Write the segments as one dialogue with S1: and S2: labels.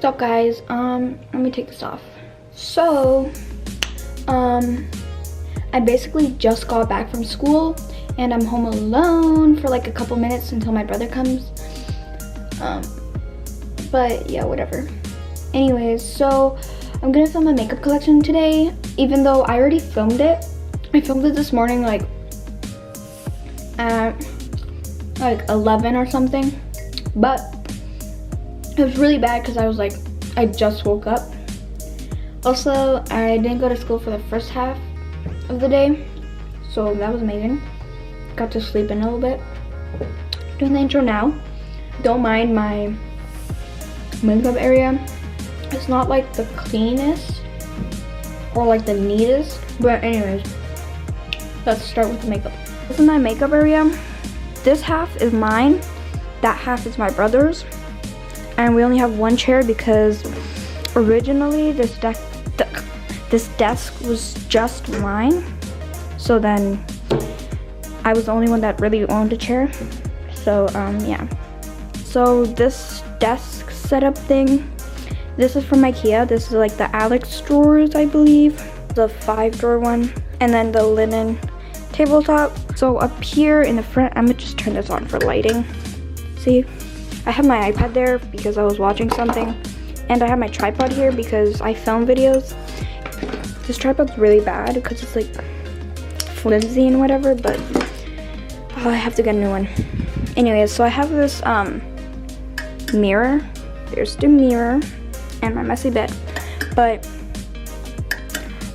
S1: What's up, guys? Let me take this off. So, I basically just got back from school and I'm home alone for like a couple minutes until my brother comes. But yeah, whatever. Anyways, so I'm gonna film my makeup collection today, even though I already filmed it. I filmed it this morning like at like 11 or something, but it was really bad because I was like, I just woke up. Also, I didn't go to school for the first half of the day, so that was amazing. Got to sleep in a little bit. Doing the intro now. Don't mind my makeup area. It's not like the cleanest or like the neatest, but anyways, let's start with the makeup. This is my makeup area. This half is mine, that half is my brother's, and we only have one chair because originally this desk was just mine, so then I was the only one that really owned a chair. So yeah, so this desk setup thing, this is from IKEA. This is like the Alex drawers, I believe, the 5-drawer one, and then the linen tabletop. So up here in the front, I'm gonna just turn this on for lighting. See, I have my iPad there because I was watching something, and I have my tripod here because I film videos. This tripod's really bad because it's like flimsy and whatever, but I have to get a new one. Anyways, so I have this mirror. There's the mirror and my messy bed, but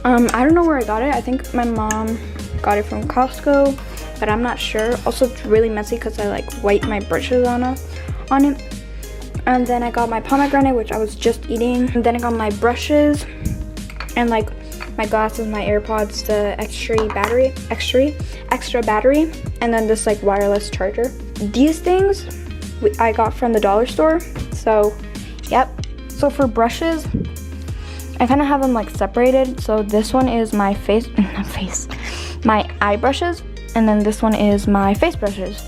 S1: I don't know where I got it. I think my mom got it from Costco, but I'm not sure. Also, it's really messy because I like wipe my brushes on it. And then I got my pomegranate, which I was just eating. And then I got my brushes and like my glasses, my AirPods, the extra battery, and then this like wireless charger. These things I got from the dollar store. So yep. So for brushes, I kind of have them like separated. So this one is my my eye brushes, and then this one is my face brushes.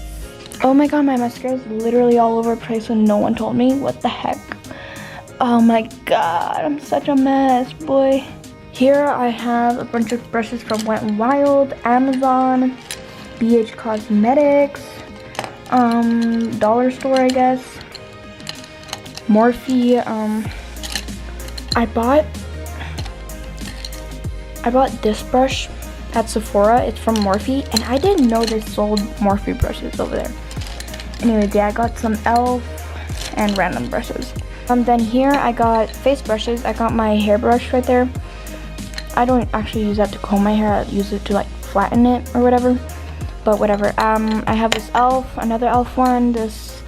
S1: Oh my god, my mascara is literally all over the place and no one told me. What the heck? Oh my god, I'm such a mess, boy. Here I have a bunch of brushes from Wet n Wild, Amazon, BH Cosmetics, dollar store, I guess, Morphe. I bought this brush at Sephora. It's from Morphe, and I didn't know they sold Morphe brushes over there. Anyway, yeah, I got some e.l.f. and random brushes. Then here I got face brushes. I got my hairbrush right there. I don't actually use that to comb my hair. I use it to like flatten it or whatever. But whatever. I have this e.l.f., another e.l.f. one, this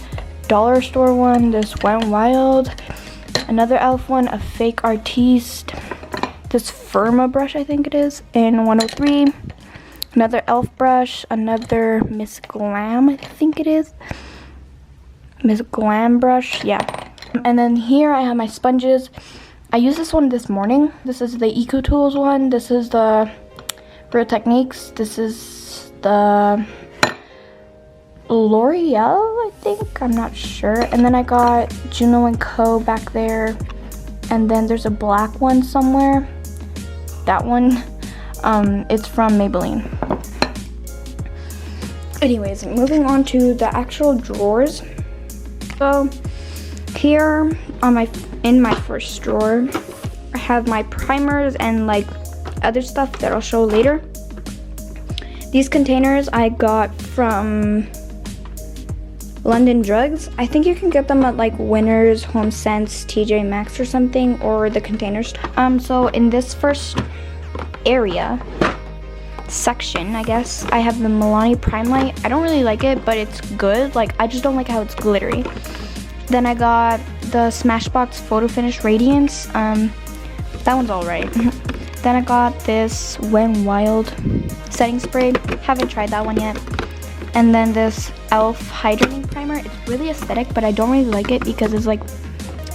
S1: dollar store one, this Wet n Wild, another e.l.f. one, a Fake Artiste, this Firma brush I think it is, in 103, another e.l.f. brush, another Miss Glam, I think it is, Miss Glam brush, yeah. And then here I have my sponges. I used this one this morning. This is the Eco Tools one. This is the Real Techniques. This is the L'Oreal, I think. I'm not sure. And then I got Juno & Co. back there. And then there's a black one somewhere. That one, it's from Maybelline. Anyways, moving on to the actual drawers. So here in my first drawer, I have my primers and like other stuff that I'll show later. These containers I got from London Drugs. I think you can get them at like Winners, Home Sense, TJ Maxx or something, or the containers. So in this first section, I guess, I have the Milani Prime Light. I don't really like it, but it's good. Like, I just don't like how it's glittery. Then I got the Smashbox Photo Finish Radiance. That one's alright. Then I got this Wet n Wild setting spray. Haven't tried that one yet. And then this e.l.f. hydrating primer. It's really aesthetic, but I don't really like it because it's like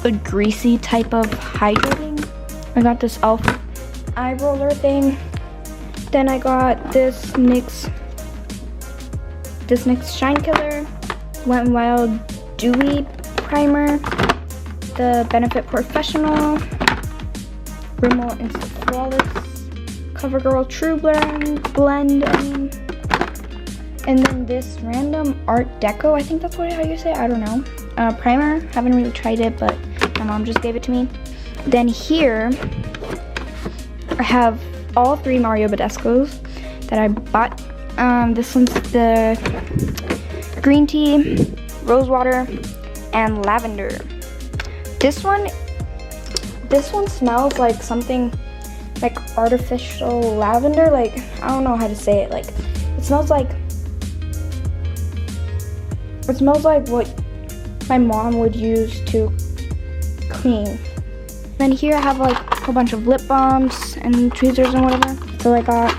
S1: a greasy type of hydrating. I got this e.l.f. eye roller thing. Then I got this NYX Shine Killer Wet n Wild Dewy primer. the Benefit Professional Rimmel Instant Flawless CoverGirl True Blend, and then this random Art Deco, I think that's how you say it, I don't know, primer. Haven't really tried it, but my mom just gave it to me. Then here I have all 3 Mario Badescos that I bought. This one's the green tea, rose water, and lavender. This one smells like something like artificial lavender. Like, I don't know how to say it. Like, it smells like what my mom would use to clean. Then here I have like a whole bunch of lip balms and tweezers and whatever. So I got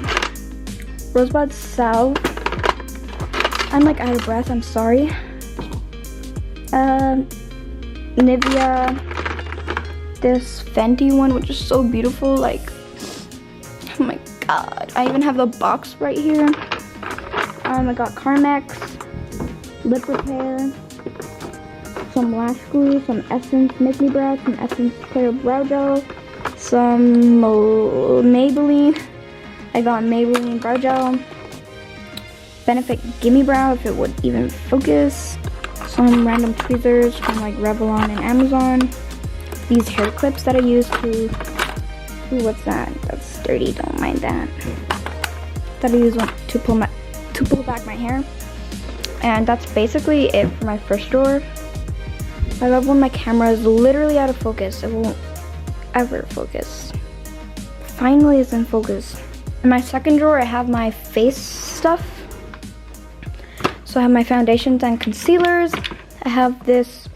S1: Rosebud Salve. I'm like out of breath, I'm sorry. Nivea, this Fenty one, which is so beautiful, like, oh my god. I even have the box right here. I got Carmex, lip repair, some lash glue, some Essence Make Me Brow, some Essence Clear Brow Gel, some Maybelline. I got Maybelline Brow Gel, Benefit Gimme Brow, if it would even focus, some random tweezers from like Revlon and Amazon, these hair clips that I use to, ooh, what's that? That's dirty, don't mind that. That I use to pull back my hair. And that's basically it for my first drawer. I love when my camera is literally out of focus. It won't ever focus. Finally it's in focus. In my second drawer I have my face stuff. So I have my foundations and concealers. I have this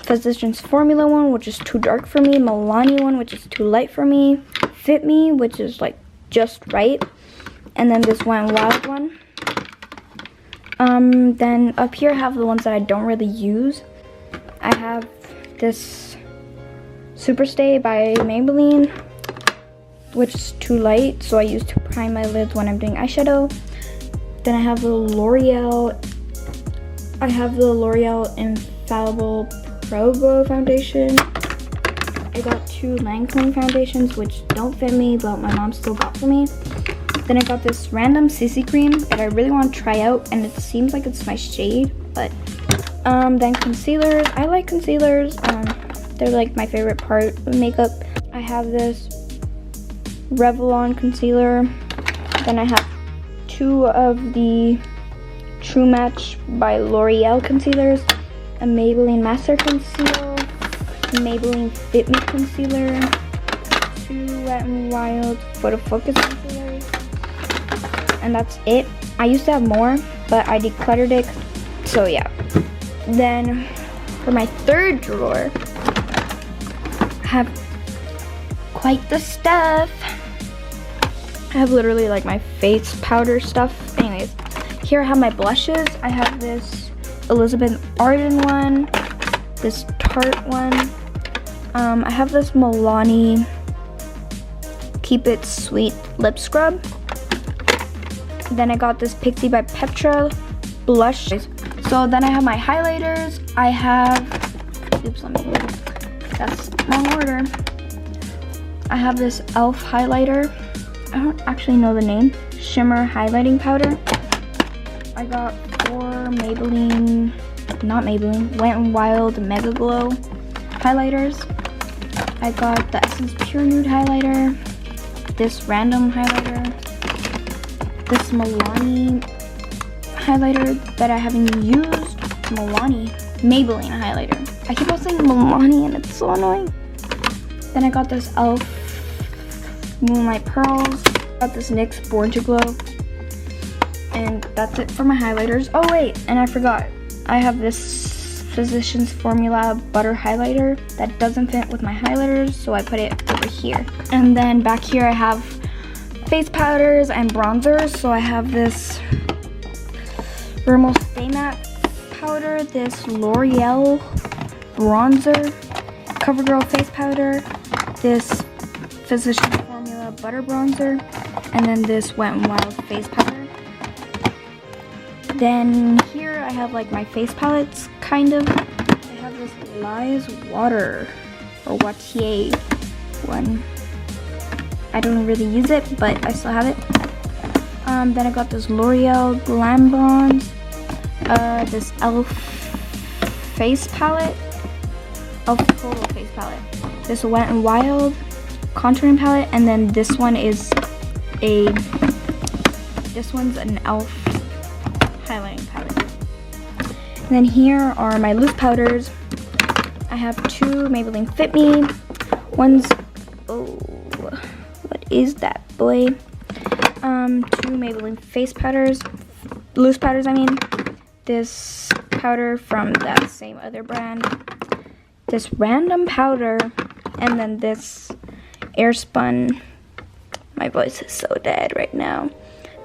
S1: Physicians Formula one, which is too dark for me. Milani one, which is too light for me. Fit Me, which is like just right. And then this Wet n Wild one. Then up here I have the ones that I don't really use. I have this Superstay by Maybelline, which is too light, so I use to prime my lids when I'm doing eyeshadow. Then I have the L'Oreal Infallible Pro Glow foundation. I got 2 Lancome foundations, which don't fit me, but my mom still got for me. Then I got this random CC cream that I really want to try out, and it seems like it's my shade, but then concealers. I like concealers. They're like my favorite part of makeup. I have this Revlon concealer. Then I have 2 of the True Match by L'Oreal concealers, a Maybelline Master Conceal, Maybelline Fit Me concealer, 2 Wet n Wild Photo Focus concealers, and that's it. I used to have more, but I decluttered it, so yeah. Then for my third drawer, I have quite the stuff. I have literally like my face powder stuff. Anyways, here I have my blushes. I have this Elizabeth Arden one, this Tarte one. I have this Milani Keep It Sweet lip scrub. Then I got this Pixie by Petra blush. So then I have my highlighters. I have, oops, that's wrong order. I have this e.l.f. highlighter. I don't actually know the name. Shimmer highlighting powder. I got 4 Maybelline, not Maybelline, Wet n Wild Mega Glow highlighters. I got the Essence Pure Nude highlighter, this random highlighter, this Milani highlighter that I haven't used, Maybelline highlighter. I keep on saying Milani and it's so annoying. Then I got this e.l.f. Moonlight Pearls. Got this NYX Born to Glow. And that's it for my highlighters. Oh wait, and I forgot. I have this Physicians Formula Butter Highlighter that doesn't fit with my highlighters, so I put it over here. And then back here I have face powders and bronzers. So I have this Rimmel Stay Matte powder, this L'Oreal bronzer, CoverGirl face powder, this Physicians Formula Butter Bronzer, and then this Wet n Wild face powder. Then here I have like my face palettes, kind of. I have this Lies Water or Watier one. I don't really use it, but I still have it. Then I got this L'Oreal Glam Bronze, this e.l.f. face palette, e.l.f. Total face palette, this Wet n Wild contouring palette, and then this one is this one's an e.l.f. highlighting palette. And then here are my loose powders. I have two Maybelline Fit Me. One's, oh, what is that, boy? Two Maybelline face powders, loose powders I mean. This powder from that same other brand. This random powder, and then this Airspun, my voice is so dead right now,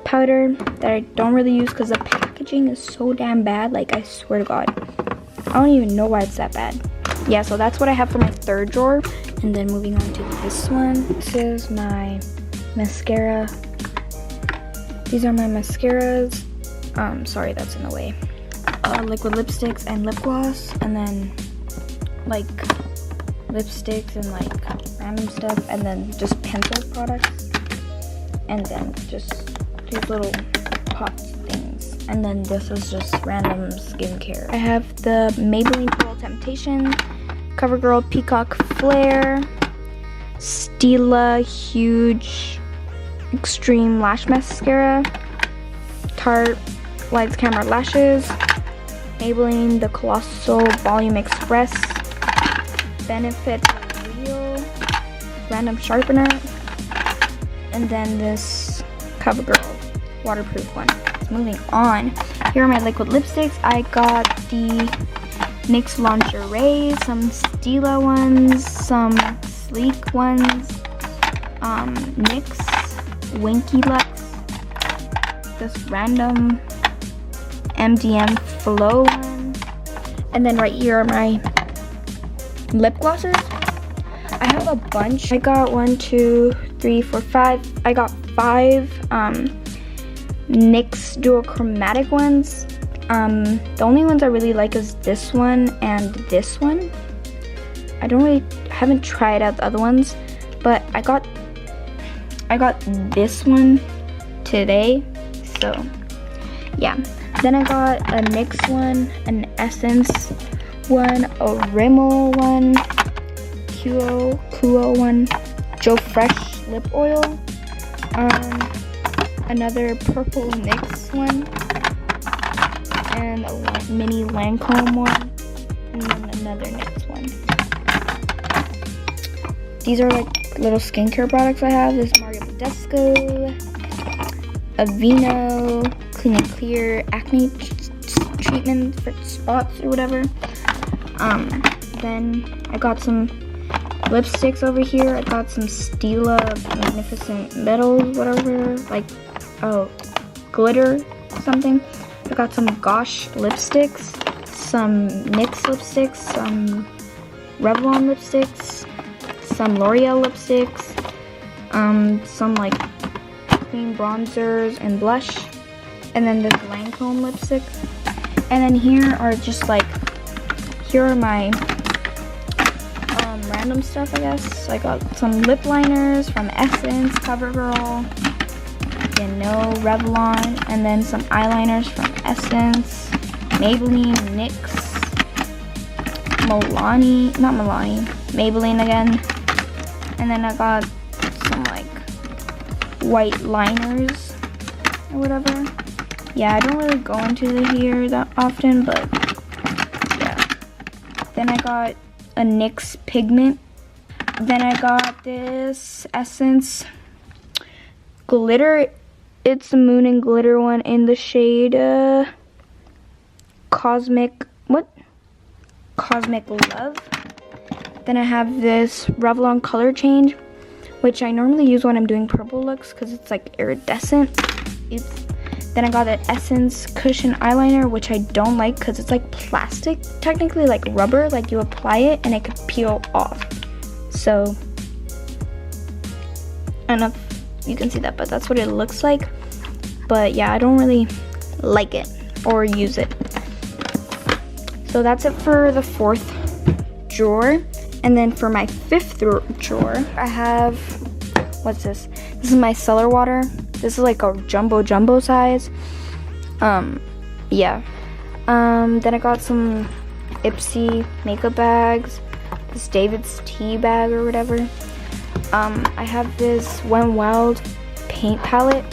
S1: powder that I don't really use because the packaging is so damn bad. Like, I swear to God, I don't even know why it's that bad. Yeah, so that's what I have for my third drawer. And then moving on to this one. This is my mascara. These are my mascaras. Sorry, that's in the way. Liquid lipsticks and lip gloss, and then like lipsticks and like random stuff, and then just pencil products, and then just these little pot things, and then this is just random skincare. I have the Maybelline Pearl Temptation, CoverGirl Peacock Flare, Stila Huge Extreme Lash Mascara, Tarte Lights Camera Lashes, Maybelline The Colossal Volume Express, Benefit Real Random Sharpener, and then this CoverGirl waterproof one. So moving on, here are my liquid lipsticks. I got the NYX Lingerie, some Stila ones, some sleek ones, NYX Winky Lux, this random MDM Flow one, and then right here are my lip glosses. I have a bunch. I got 1, 2, 3, 4, 5. I got 5 NYX duochromatic ones. The only ones I really like is this one and this one. I haven't tried out the other ones, but I got this one today, so yeah. Then I got a NYX one, an Essence one, a Rimmel one, Kuo one, Joe Fresh lip oil, another purple NYX one, and a mini Lancome one, and then another NYX one. These are like little skincare products I have. This Mario Badescu, Aveeno Clean and Clear Acne treatment for spots or whatever. Then I got some lipsticks over here. I got some Stila Magnificent Metals, whatever, like, oh, glitter something. I got some Gosh lipsticks, some NYX lipsticks, some Revlon lipsticks, some L'Oreal lipsticks, some like cream bronzers and blush, and then this Lancome lipstick. And then here are just like, here are my random stuff, I guess. I got some lip liners from Essence, CoverGirl, Revlon, and then some eyeliners from Essence, Maybelline, NYX, Maybelline again. And then I got some like white liners or whatever. Yeah, I don't really go into the here that often, but yeah. Then I got a NYX pigment. Then I got this Essence glitter. It's a Moon and Glitter one in the shade Cosmic Love. Then I have this Revlon color change, which I normally use when I'm doing purple looks because it's like iridescent. Oops. Then I got an Essence cushion eyeliner, which I don't like because it's like plastic, technically like rubber, like you apply it and it could peel off. So, I don't know if you can see that, but that's what it looks like. But yeah, I don't really like it or use it. So that's it for the fourth drawer. And then for my 5th drawer, I have, what's this? This is my cellar water. This is like a jumbo size. Yeah. Then I got some Ipsy makeup bags. This David's tea bag or whatever. I have this When Wild paint palette.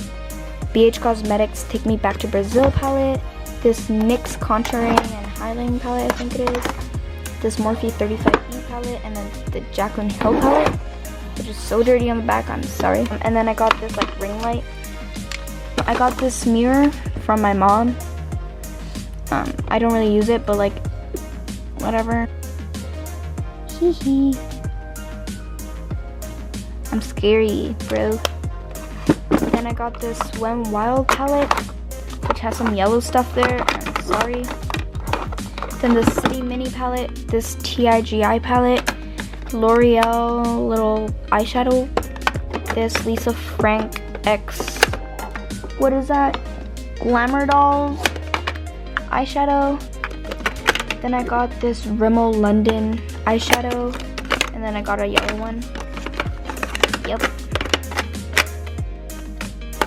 S1: BH Cosmetics Take Me Back to Brazil palette. This NYX contouring and highlighting palette, I think it is. This Morphe 35E palette, and then the Jaclyn Hill palette, which is so dirty on the back, I'm sorry. And then I got this like ring light. I got this mirror from my mom. I don't really use it, but like, whatever. Hee hee. I'm scary, bro. Then I got this When Wild palette, which has some yellow stuff there. I'm sorry. Then the City Mini palette, this TIGI palette, L'Oreal little eyeshadow, this Lisa Frank X, what is that? Glamour Dolls eyeshadow. Then I got this Rimmel London eyeshadow, and then I got a yellow one. Yep.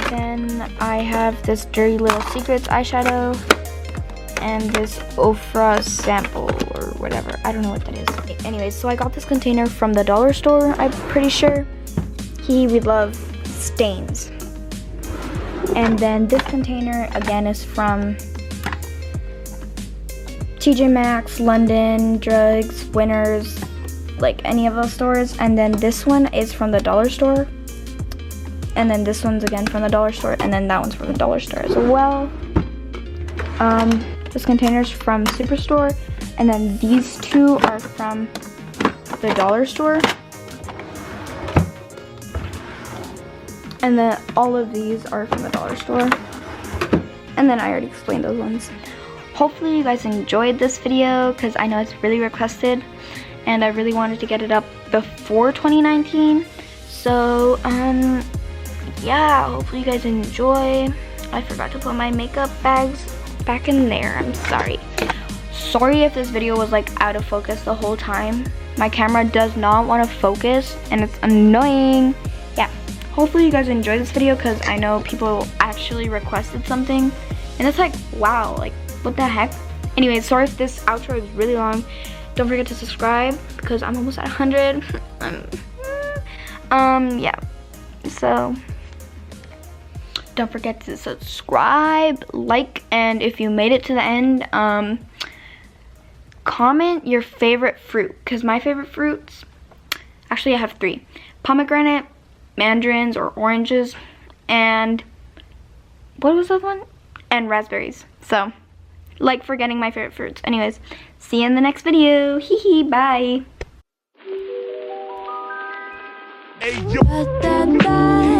S1: Then I have this Dirty Little Secrets eyeshadow, and this Ofra sample or whatever. I don't know what that is. Anyways, so I got this container from the dollar store, I'm pretty sure. We love stains. And then this container again is from TJ Maxx, London, Drugs, Winners, like any of those stores. And then this one is from the dollar store. And then this one's again from the dollar store. And then that one's from the dollar store as well. This container's from Superstore, and then these two are from the dollar store. And then all of these are from the dollar store. And then I already explained those ones. Hopefully you guys enjoyed this video, because I know it's really requested, and I really wanted to get it up before 2019. So, yeah, hopefully you guys enjoy. I forgot to put my makeup bags back in there. I'm sorry. Sorry if this video was like out of focus the whole time. My camera does not want to focus, and it's annoying. Yeah, hopefully you guys enjoyed this video, because I know people actually requested something, and it's like, wow, like what the heck. Anyways, sorry if this outro is really long. Don't forget to subscribe, because I'm almost at 100. Yeah, so don't forget to subscribe, like, and if you made it to the end, comment your favorite fruit, because my favorite fruits, actually I have 3. Pomegranate, mandarins or oranges, and what was the other one? And raspberries. So, like forgetting my favorite fruits. Anyways, see you in the next video. Hee hee, bye. Hey, yo.